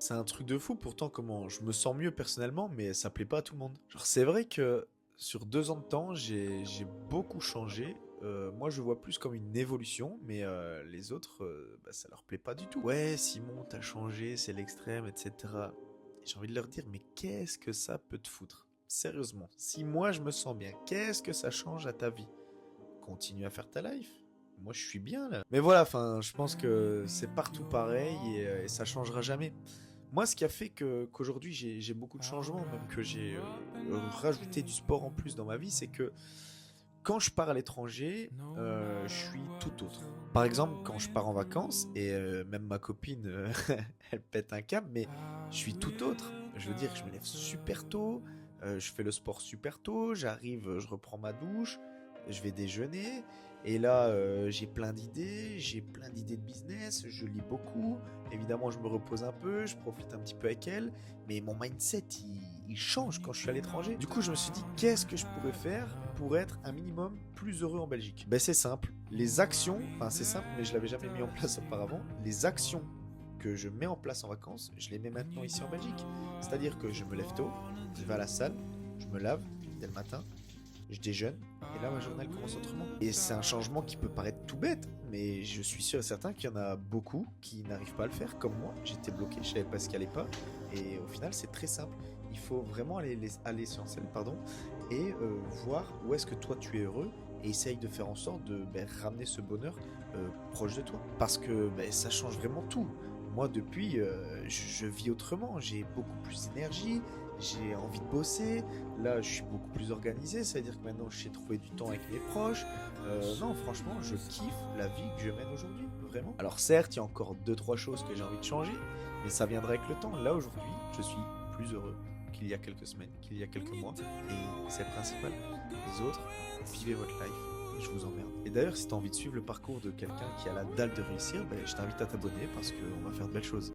C'est un truc de fou pourtant comment je me sens mieux personnellement, mais ça plaît pas à tout le monde. Genre c'est vrai que sur 2 ans de temps, j'ai beaucoup changé. Moi je vois plus comme une évolution, mais les autres, bah, ça leur plaît pas du tout. Ouais, Simon, t'as changé, c'est l'extrême, etc. Et j'ai envie de leur dire, mais qu'est-ce que ça peut te foutre? Sérieusement, si moi je me sens bien, qu'est-ce que ça change à ta vie? Continue à faire ta life. Moi, je suis bien là. Mais voilà, enfin, je pense que c'est partout pareil et ça changera jamais. Moi, ce qui a fait que qu'aujourd'hui j'ai beaucoup de changements, même que j'ai rajouté du sport en plus dans ma vie, c'est que quand je pars à l'étranger, je suis tout autre. Par exemple, quand je pars en vacances, et même ma copine, elle pète un câble, mais je suis tout autre. Je veux dire, je me lève super tôt, je fais le sport super tôt, j'arrive, je reprends ma douche, je vais déjeuner, et là, j'ai plein d'idées de business, je lis beaucoup, évidemment, je me repose un peu, je profite un petit peu avec elle, mais mon mindset, il change quand je suis à l'étranger. Du coup, je me suis dit, qu'est-ce que je pourrais faire pour être un minimum plus heureux en Belgique? Ben, c'est simple. Les actions, enfin, c'est simple, mais je l'avais jamais mis en place auparavant. Les actions que je mets en place en vacances, je les mets maintenant ici en Belgique. C'est-à-dire que je me lève tôt, je vais à la salle, je me lave dès le matin, je déjeune, et là ma journée elle commence autrement. Et c'est un changement qui peut paraître tout bête, mais je suis sûr et certain qu'il y en a beaucoup qui n'arrivent pas à le faire, comme moi. J'étais bloqué, je savais pas ce qui allait pas, et au final c'est très simple. Il faut vraiment aller à l'essentiel, pardon, et voir où est-ce que toi tu es heureux, et essaye de faire en sorte de ramener ce bonheur proche de toi. Parce que ça change vraiment tout. Moi depuis, je vis autrement, j'ai beaucoup plus d'énergie, j'ai envie de bosser, là je suis beaucoup plus organisé, c'est-à-dire que maintenant je sais trouver du temps avec mes proches. Non, franchement, je kiffe la vie que je mène aujourd'hui, vraiment. Alors certes, il y a encore deux trois choses que j'ai envie de changer, mais ça viendra avec le temps. Là aujourd'hui, je suis plus heureux qu'il y a quelques semaines, qu'il y a quelques mois, et c'est le principal. Les autres, vivez votre life, je vous emmerde. Et d'ailleurs, si tu as envie de suivre le parcours de quelqu'un qui a la dalle de réussir, je t'invite à t'abonner parce qu'on va faire de belles choses.